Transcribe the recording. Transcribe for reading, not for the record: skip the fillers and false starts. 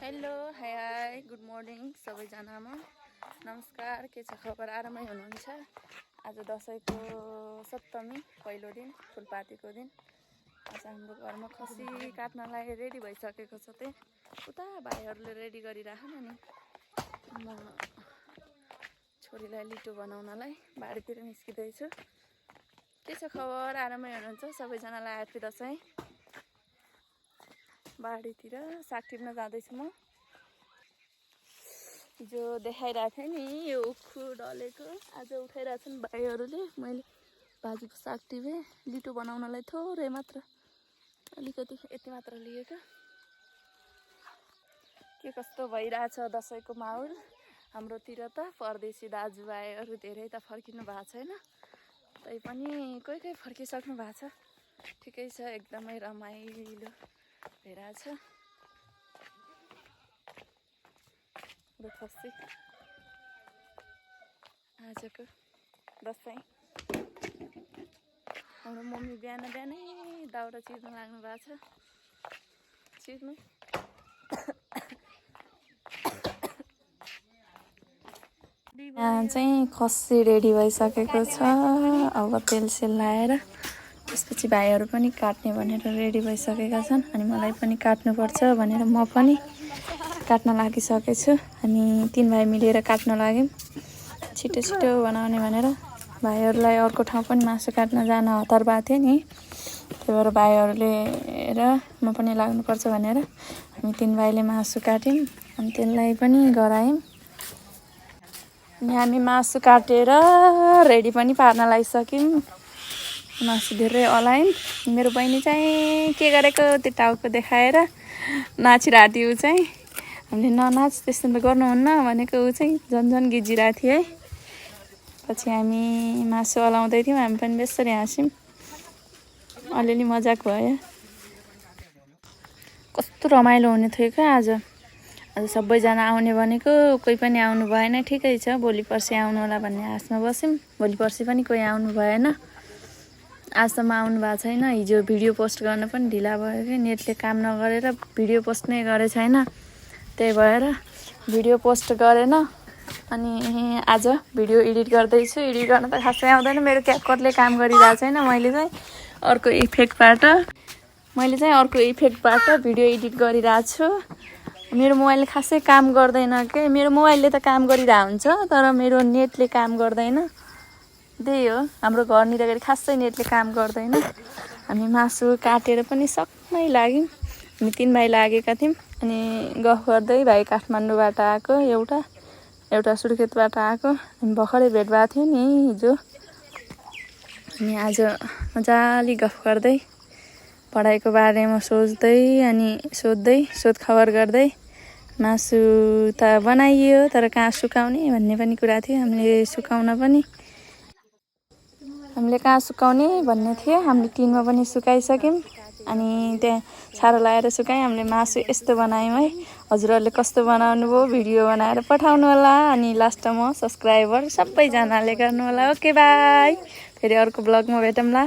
Hello hi good morning सबैजनामा नमस्कार। के छ खबर? आरामै हुनुहुन्छ? आज दसैँको सप्तमी पहिलो दिन, फुलपातीको दिन। आज हाम्रो घरमा खसी काट्नलाई रेडी भइसकेको छ। उता भाइहरूले रेडी गरिराख्नु नि म छोरीलाई लिटो बनाउनलाई बारीतिर निस्किँदैछु। के छ खबर? आरामै हुनुहुन्छ सबैजनालाई? ह्याप्पी दसैँ। बारीतिर साग टिप्न जाँदैछु म। हिजो देखाइरहेको थिएँ नि यो उखु डलेको, आज उठाइरहेछन् भाइहरूले। मैले भाजीको साग टिपेँ, लिटो बनाउनलाई थोरै मात्र, अलिकति यति मात्र लिएको। के कस्तो भइरहेछ दसैँको माहौल हाम्रोतिर त। परदेशी दाजुभाइहरू धेरै त फर्किनु भएको छैन, तैपनि कोही कोही फर्किसक्नु भएको छ। ठिकै छ, एकदमै रमाइलो भइरहेछ। खसी आजको दसैँ हाम्रो मम्मी बिहानै दाउरा चिर्नु लाग्नु भएको छ। चिर्नु यहाँ चाहिँ खसी रेडी भइसकेको छ। अब तेल सेल लाएर त्यसपछि भाइहरू पनि काट्ने भनेर रेडी भइसकेका छन्। अनि मलाई पनि काट्नुपर्छ भनेर म पनि काट्न लागिसकेको छु। हामी तीन भाइ मिलेर काट्न लाग्यौँ, छिटो छिटो बनाउने भनेर। भाइहरूलाई अर्को ठाउँ पनि मासु काट्न जान हतार भएको थियो नि, त्यही भएर भाइहरूले र म पनि लाग्नुपर्छ भनेर हामी तीन भाइले मासु काट्यौँ। अनि त्यसलाई पनि गरायौँ। अनि हामी मासु काटेर रेडी पनि पार्न लागिसक्यौँ। मासु धेरै अलायौँ। मेरो बहिनी चाहिँ के गरेको त्यो टाउको देखाएर नाचिरहेको थियो। ऊ चाहिँ हामीले ननाच, त्यस्तो त गर्नुहुन्न भनेको ऊ चाहिँ झन् गिजिरहेको थियो है। पछि हामी मासु अलाउँदै थियौँ, हामी पनि बेसरी हाँस्यौँ, अलिअलि मजाक भयो। कस्तो रमाइलो हुने थियो क्या आज। आज सबैजना आउने भनेको, कोही पनि आउनु भएन। ठिकै छ, भोलि पर्सि आउनु होला भन्ने आशमा बस्यौँ। भोलि पर्सि पनि कोही आउनु भएन। आजसम्म आउनु भएको छैन। हिजो भिडियो पोस्ट गर्न पनि ढिला भयो कि नेटले काम नगरेर भिडियो पोस्ट नै गरे छैन, त्यही भएर भिडियो पोस्ट गरेन। अनि आज भिडियो एडिट गर्दैछु। एडिट गर्न त खासै आउँदैन, मेरो क्यापकटले काम गरिरहेको छैन। मैले चाहिँ अर्को इफेक्टबाट भिडियो एडिट गरिरहेको छु। मेरो मोबाइलले खासै काम गर्दैन के। मेरो मोबाइलले त काम गरिरहेको हुन्छ, तर मेरो नेटले काम गर्दैन। त्यही हो, हाम्रो घरनिर गरी खासै नेटले काम गर्दैन। हामी मासु काटेर पनि सक्नै लाग्यौँ। हामी तीन भाइ लागेका थियौँ। अनि गफ गर्दै भाइ काठमाडौँबाट आएको, एउटा सुर्खेतबाट आएको। हामी भर्खरै भेट भएको थियो नि हिजो। अनि आज मजाले गफ गर्दै पढाइको बारेमा सोच्दै अनि सोधखबर गर्दै मासु त बनाइयो, तर कहाँ सुकाउने भन्ने पनि कुरा थियो। हामीले कहाँ सुकाउने भन्ने थियो। हामीले टिनमा पनि सुकाइसक्यौँ। अनि त्यहाँ छारो लगाएर सुकायौँ। हामीले मासु यस्तो बनायौँ है। हजुरहरूले कस्तो बनाउनु भयो भिडियो बनाएर पठाउनु होला। अनि लास्टमा सब्सक्राइबर सबैजनाले गर्नु होला। ओके बाई, फेरि अर्को ब्लगमा भेटौँला।